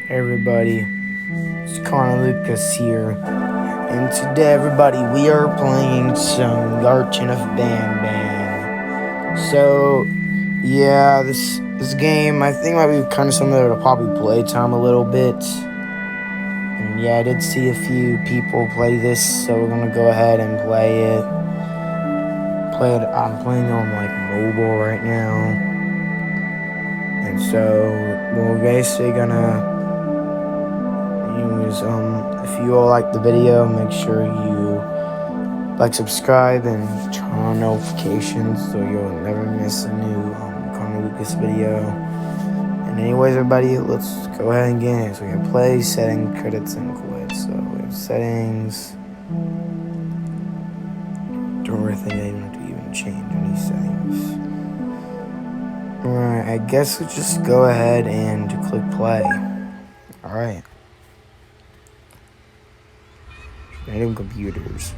Hey everybody, it's Connor Lucas here, and today everybody we are playing some Garten of Banban. So yeah, this game I think might be kind of similar to Poppy Playtime a little bit. And yeah, I did see a few people play this, so we're gonna go ahead and play it. I'm playing on like mobile right now, and so we're basically gonna. Anyways, if you all like the video, make sure you like, subscribe, and turn on notifications so you'll never miss a new Connor Lucas video. And anyways, everybody, let's go ahead and get it. So we have play, setting, credits, and quit. So we have settings. Don't really think I even have to even change any settings. Alright, I guess we'll just go ahead and click play. Alright. Random computers.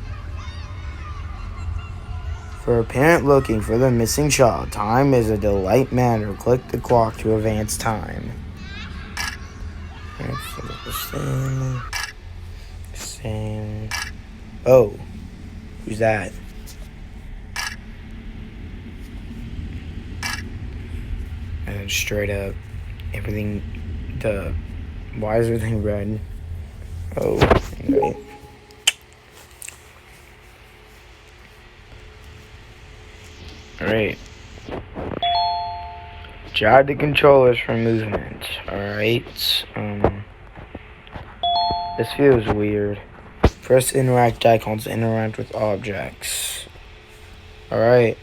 For a parent looking for the missing child, time is a delight matter. Click the clock to advance time. Same. Oh, who's that? And straight up, everything. Why is everything red? Oh, right. Alright. Jog the controllers for movement. Alright. This feels weird. Press interact icons to interact with objects. Alright.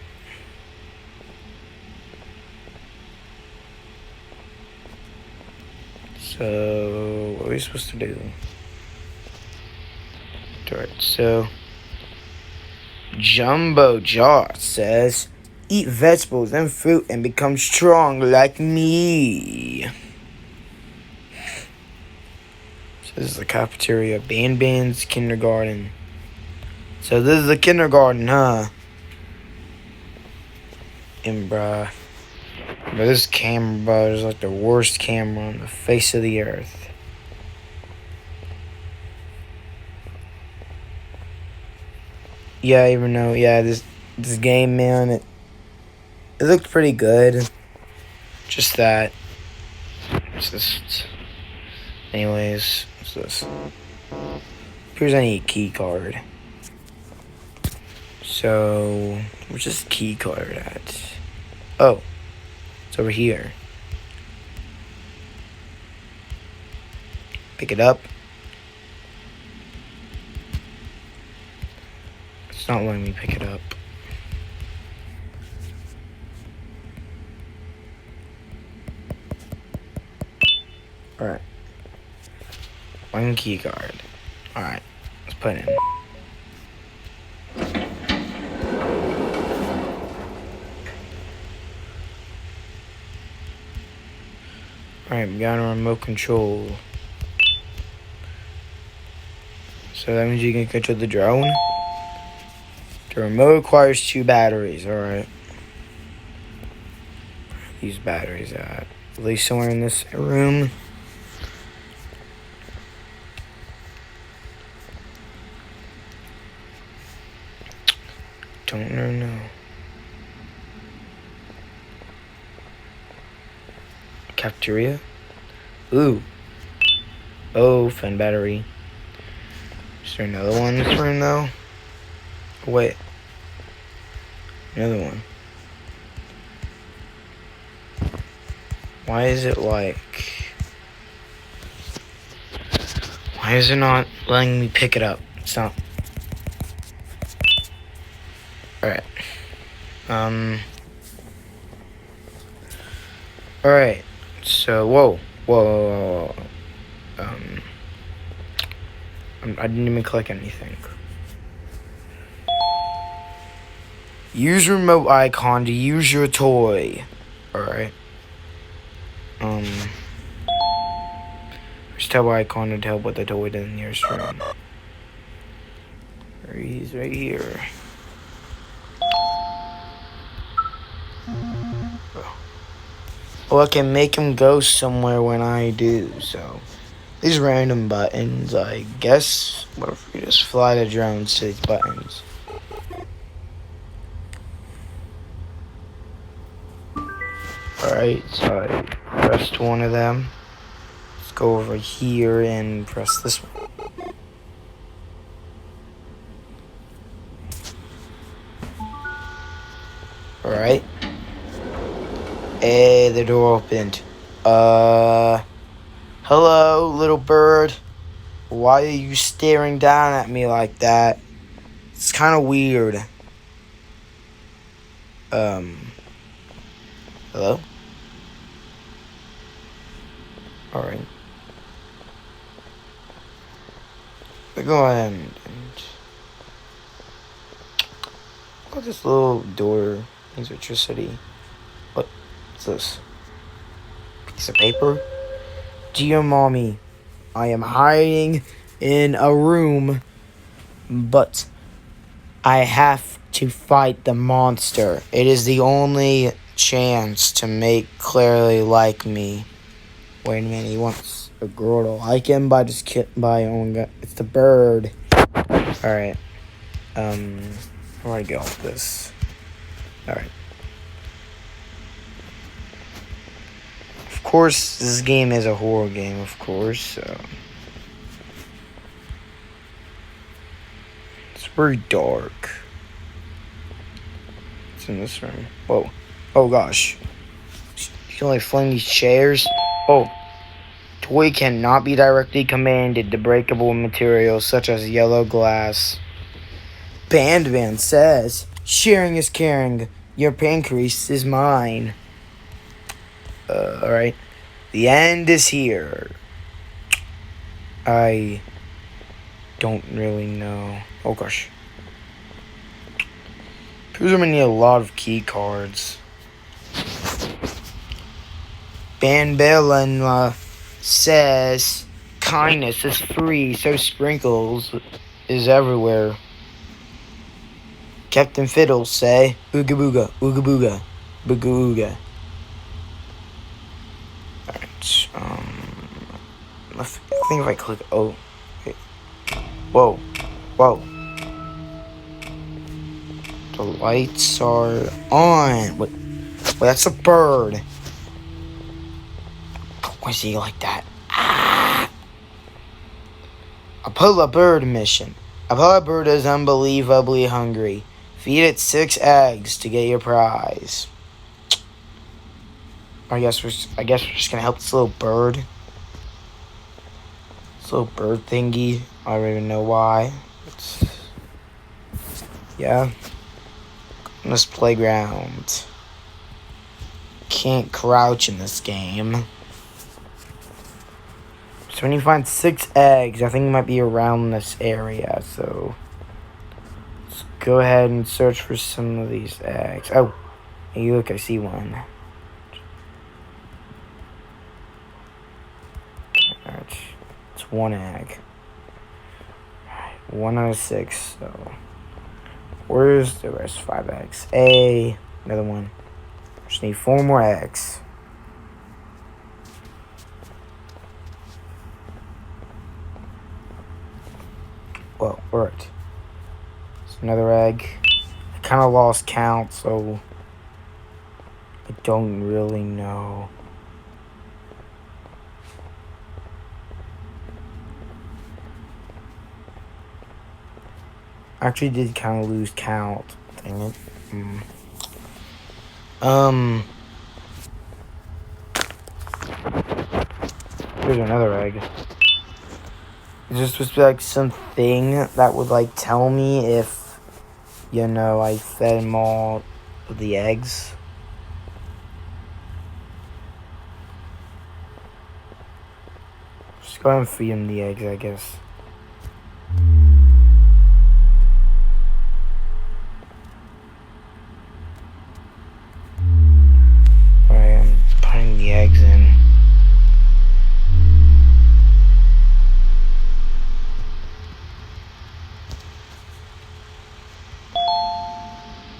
So, what are we supposed to do? Alright, so Jumbo Jaw says, eat vegetables and fruit and become strong like me. So this is the cafeteria. Banban's kindergarten. So this is the kindergarten, huh? And bruh. But this camera, bro, is like the worst camera on the face of the earth. Yeah, even though, yeah, this game, man, it looked pretty good. Just that. It's just. Anyways, what's this? Here's any key card. So, where's this key card at? Oh, it's over here. Pick it up. It's not letting me pick it up. Alright. One key card. Alright, let's put it in. Alright, we got a remote control. So that means you can control the drone. The remote requires 2 batteries, alright. These batteries at least somewhere in this room. Don't know. Cafeteria? Ooh. Oh, fan battery. Is there another one in this room though? Oh, wait. Another one. Why is it like... Why is it not letting me pick it up? It's not... Alright. Alright. So, whoa. I didn't even click anything. Use remote icon to use your toy. Alright. Press tab icon to tell what the toy in the nearest room. He's right here. Well, I can make him go somewhere when I do, so These random buttons, I guess. What if we just fly the drones to these buttons? Alright, so I pressed one of them. Let's go over here and press this one. Alright. Hey, the door opened. Hello, little bird. Why are you staring down at me like that? It's kind of weird. Hello? Alright. Go ahead and look at this little door. Needs electricity. What's this? Piece of paper? Dear mommy, I am hiding in a room, but I have to fight the monster. It is the only chance to make Clary like me. Wait a minute, he wants a girl to like him by just it's the bird. Alright. Where do I go with this? Alright. Of course, this game is a horror game, of course, so. It's very dark. What's in this room? Whoa. Oh gosh. You can only fling these chairs. Oh. Toy cannot be directly commanded to breakable materials such as yellow glass. Banban says, sharing is caring. Your pancreas is mine. Alright. The end is here. I don't really know. Oh gosh. Appears I'm gonna need a lot of key cards. Banban says kindness is free, so sprinkles is everywhere. Captain Fiddles say ooga booga, ooga booga, booga ooga. Alright, I think if I click wait. Whoa. The lights are on. Wait, that's a bird. Why is he like that? A polar bird mission. A polar bird is unbelievably hungry. Feed it 6 eggs to get your prize. I guess we're just gonna help this little bird. This little bird thingy. I don't even know why. Yeah. On this playground. Can't crouch in this game. So when you find 6 eggs, I think it might be around this area. So let's go ahead and search for some of these eggs. Oh, hey, look, I see one. Alright, it's 1 egg. 1 out of 6. So where's the rest? 5 eggs. Another one. Just need 4 more eggs. Well, alright. It's another egg. I kind of lost count, so I don't really know. I actually did kind of lose count. Dang it. Here's another egg. Is this supposed to be like something that would like tell me if, you know, I fed him all of the eggs? Just go ahead and feed him the eggs, I guess. Alright, I'm putting the eggs in.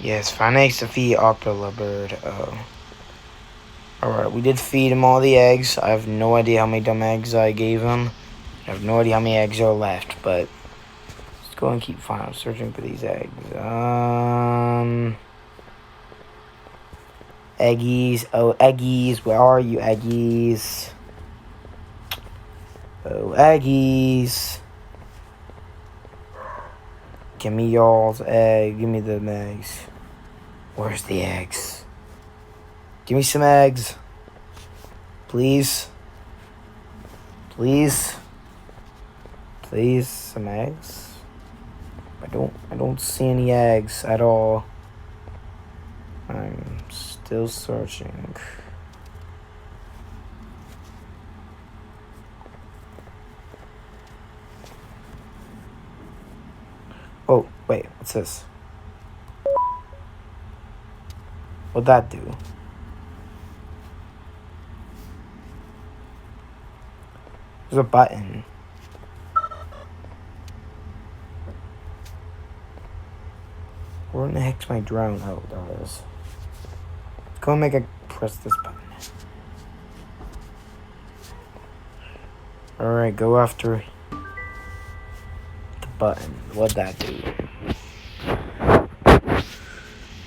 Yes, 5 eggs to feed Opera Bird. Oh. Alright, we did feed him all the eggs. I have no idea how many dumb eggs I gave him. I have no idea how many eggs are left, but let's go and keep searching for these eggs. Eggies. Oh, eggies. Where are you, eggies? Oh, eggies. Give me y'all's egg. Give me the eggs. Where's the eggs? Give me some eggs. Please. Please. Please, some eggs. I don't see any eggs at all. I'm still searching. Oh, wait, what's this? What'd that do? There's a button. Where in the heck's my drone? Oh, there it is. Let's go and press this button. Alright, go after the button. What'd that do?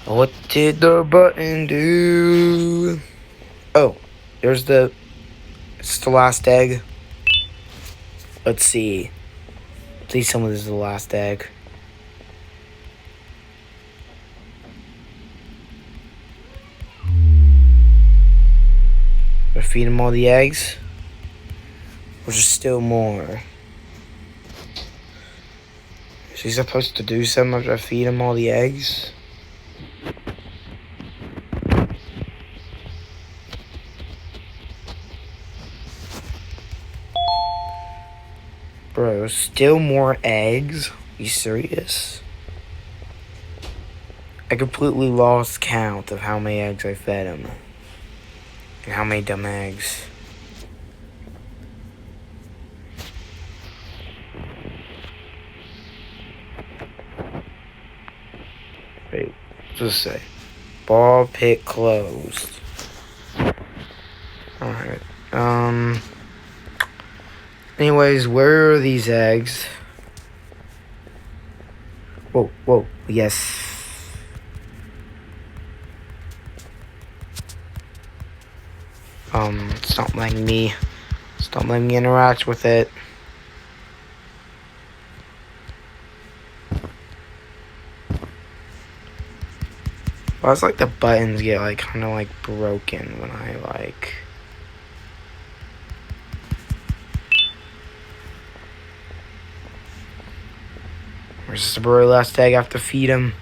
What did the button do? Oh, it's the last egg. Let's see. Please tell me this is the last egg. I feed him all the eggs. Or just still more? Is he supposed to do something after I feed him all the eggs? Bro, still more eggs? Are you serious? I completely lost count of how many eggs I fed him. And how many dumb eggs. Wait, what's this say? Ball pit closed. Alright, anyways, where are these eggs? Whoa, yes. Stop letting me interact with it. Well, it's like the buttons get like kind of like broken when I like. Where's the very last egg? I have to feed him.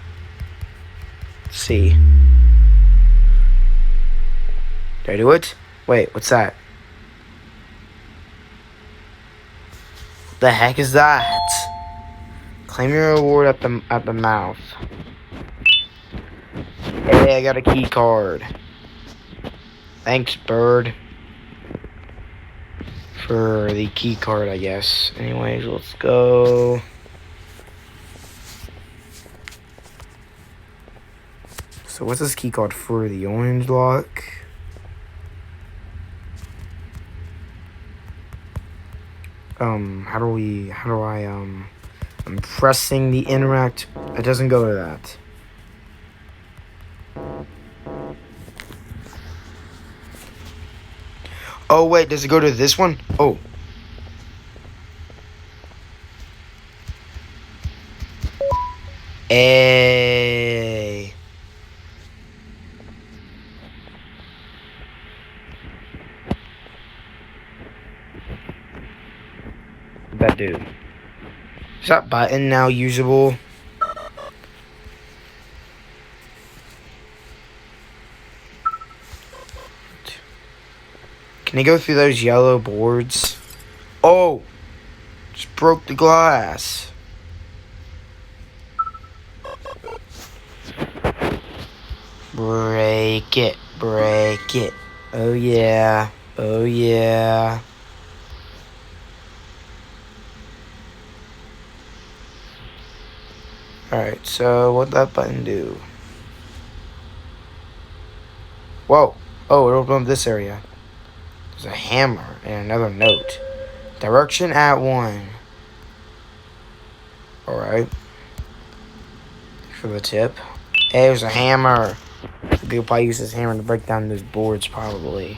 Let's see. Did I do it? Wait, what's that? The heck is that? Claim your reward at the mouth. Hey, I got a key card. Thanks, bird. For the key card, I guess. Anyways, let's go. So what's this key card for? The orange lock? I'm pressing the interact. It doesn't go to that. Oh, wait, does it go to this one? Oh. Hey. That dude. Is that button now usable? Can he go through those yellow boards? Oh! Just broke the glass. Break it. Break it. Oh yeah. Oh yeah. Alright, so what'd that button do? Whoa. Oh, it opened up this area. There's a hammer and another note. Direction at 1. Alright. For the tip. Hey, there's a hammer. He'll probably use his hammer to break down those boards, probably.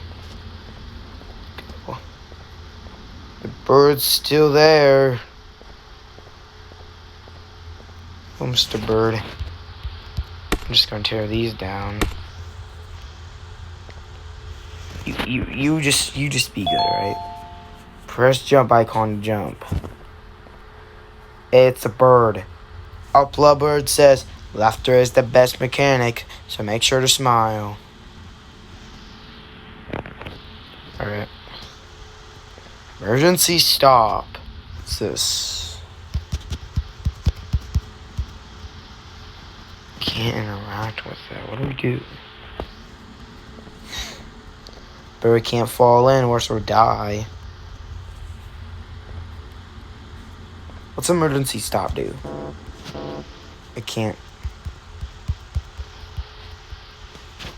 The bird's still there. Oh, Mr. Bird. I'm just gonna tear these down. You just be good, alright? Press jump icon to jump. It's a bird. Upload bird says, laughter is the best mechanic, so make sure to smile. Alright. Emergency stop. What's this? Can't interact with it. What do we do? Bird can't fall in or else we'll die. What's emergency stop do? I can't.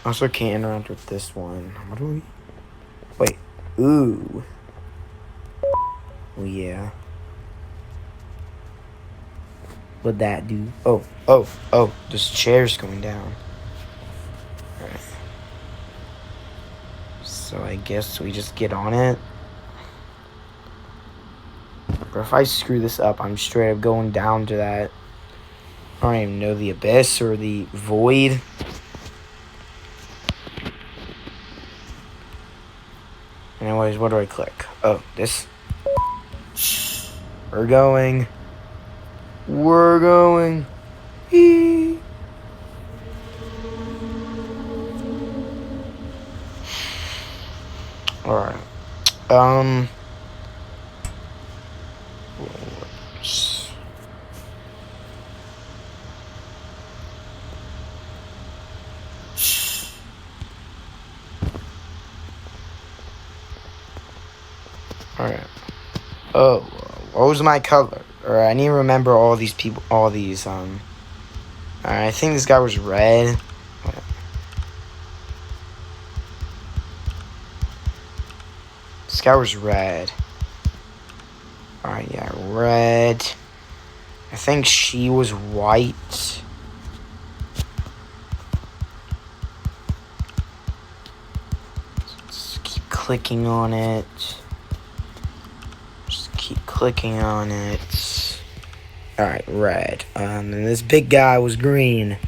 Also can't interact with this one. What do we? Wait. Ooh. Oh yeah. What'd that do? Oh. This chair's going down. Alright. So I guess we just get on it. But if I screw this up, I'm straight up going down to that. I don't even know, the abyss or the void. Anyways, what do I click? Oh, this. We're going. Eee. Alright. Alright. Oh, what was my color? Alright, I need to remember all these people, alright, I think this guy was red. This guy was red. Alright, yeah, red. I think she was white. Just keep clicking on it. Keep clicking on it. Alright, red. And this big guy was green.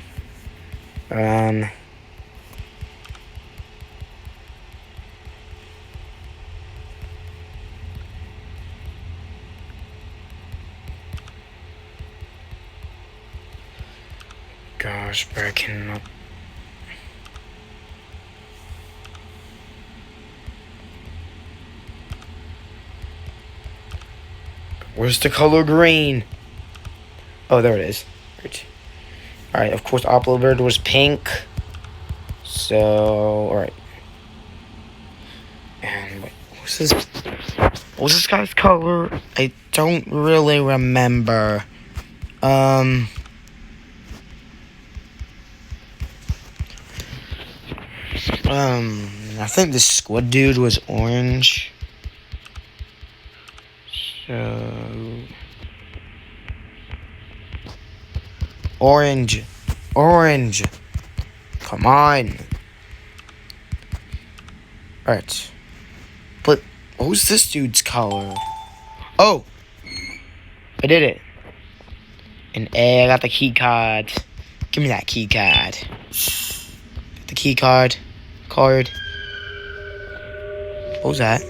Gosh, but I cannot. Where's the color green? Oh, there it is. Alright, of course, Upload Bird was pink. So, alright. And, wait, what's this? What's this guy's color? I don't really remember. I think the squid dude was orange. So, orange. Come on. Alright. But what was this dude's color? Oh! I did it. And hey, I got the key card. Give me that key card. The key card. What was that?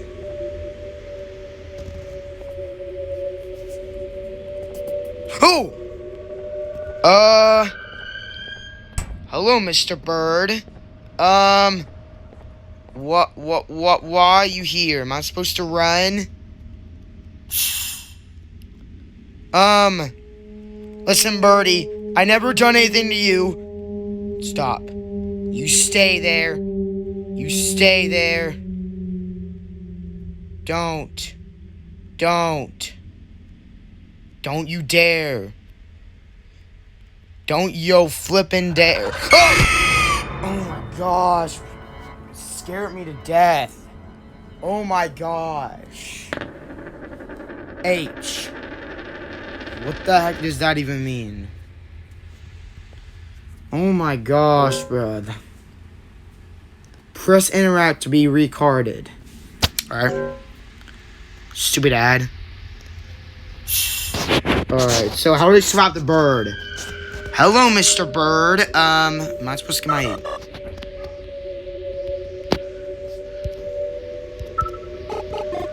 Oh! Hello, Mr. Bird. Why are you here? Am I supposed to run? Listen, Birdie, I never done anything to you. Stop. You stay there. You stay there. Don't you dare. Don't yo flippin' dare. Oh! Oh my gosh. Scared me to death. Oh my gosh. H. What the heck does that even mean? Oh my gosh, bro. Press interact to be recorded. Alright. Stupid ad. Alright, so how do we swap the bird? Hello, Mr. Bird. Am I supposed to get my...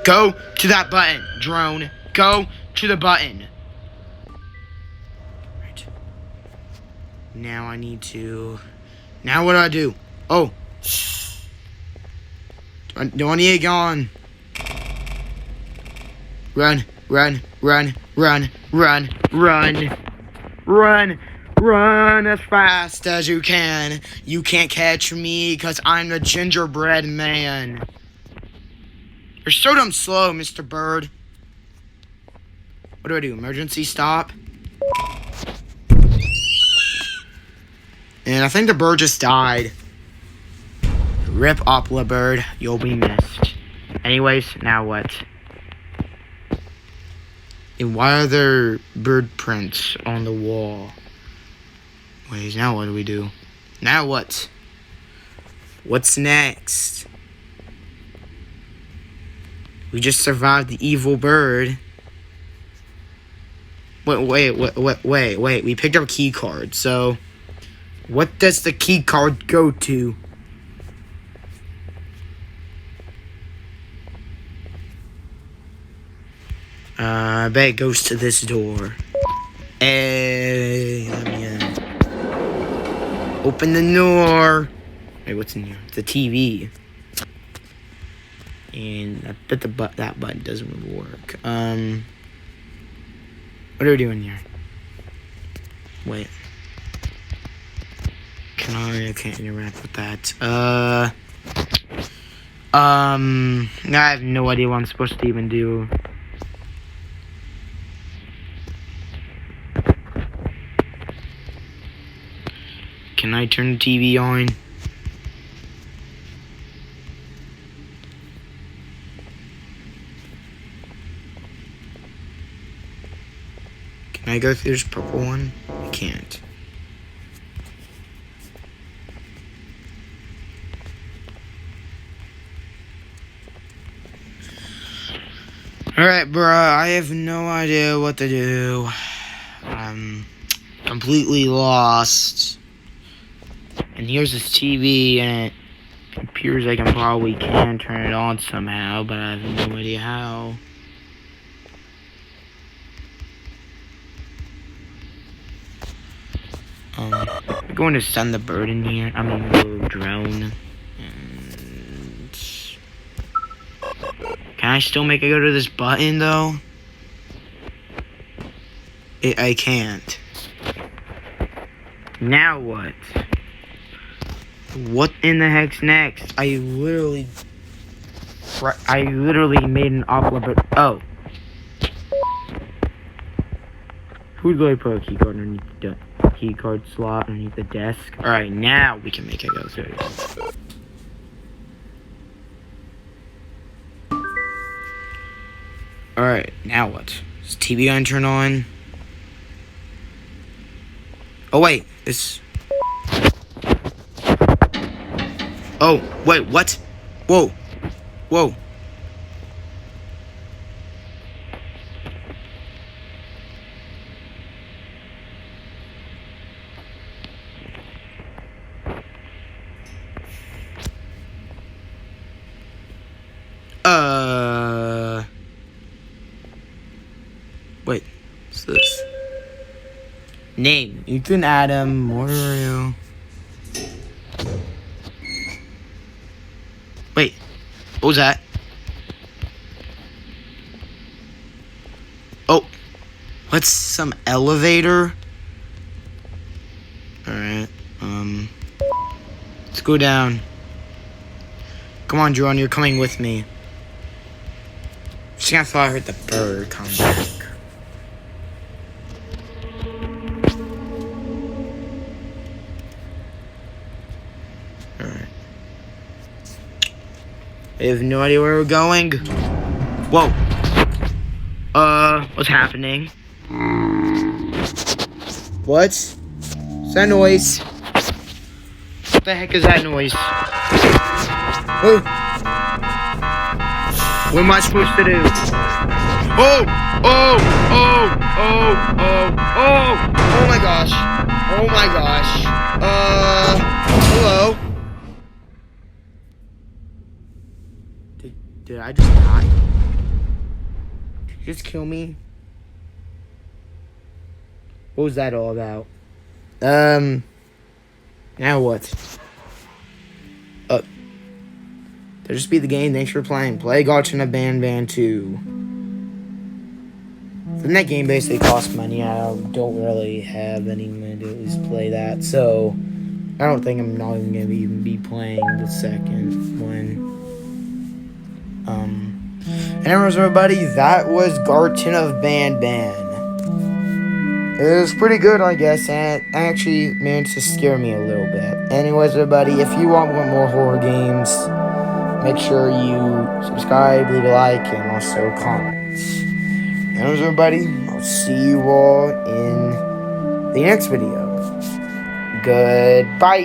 Go to that button, drone. Go to the button. Right. Now I need to... Now what do I do? Oh. Do I need to get on? Run, run, run, run, run, run. Run, run as fast as you can. You can't catch me because I'm the gingerbread man. You're so damn slow, Mr. Bird. What do I do? Emergency stop? And I think the bird just died. Rip Opla bird, you'll be missed. Anyways, now what? And why are there bird prints on the wall? Wait, now what do we do? Now what? What's next? We just survived the evil bird. Wait. We picked up a key card, so... What does the key card go to? I bet it goes to this door. Hey, let me in. Open the door. Wait, what's in here? It's a TV. And I bet that button doesn't really work. What are we doing here? Wait. I can't interact with that. I have no idea what I'm supposed to even do. Can I turn the TV on? Can I go through this purple one? I can't. Alright, bruh, I have no idea what to do. I'm completely lost. And here's this TV, and it appears like I probably can turn it on somehow, but I have no idea how. I'm going to send the bird in here. I mean, the drone. And... Can I still make it go to this button, though? I can't. Now what? What in the heck's next? I literally made an upload. Oh. Who do I put a keycard underneath the keycard slot underneath the desk? Alright, now we can make it go through. Alright, now what? Is TV gonna turn on? Oh wait, this... Oh, wait, what? Whoa. Whoa. Wait, what's this? Name, Ethan Adam, Mortario. Wait, what was that? Oh, what's some elevator? Alright, let's go down. Come on, Jerome, you're coming with me. Just gonna thought I heard the bird come back. Alright. I have no idea where we're going. Whoa. What's happening? What's that noise? What the heck is that noise? Oh! What am I supposed to do? Oh! Oh! Oh! Oh! Oh! Oh! Oh my gosh! Oh my gosh! Hello? Did I just die? Did you just kill me? What was that all about? Now what? That'll just be the game. Thanks for playing. Play Garten of Banban 2. And that game basically costs money. I don't really have any money to at least play that. So, I don't think I'm not even going to even be playing the second one. Anyways, everybody, that was Garten of Banban. It was pretty good, I guess, and it actually managed to scare me a little bit. Anyways, everybody, if you want more horror games, make sure you subscribe, leave a like, and also comment. Anyways, everybody, I'll see you all in the next video. Goodbye!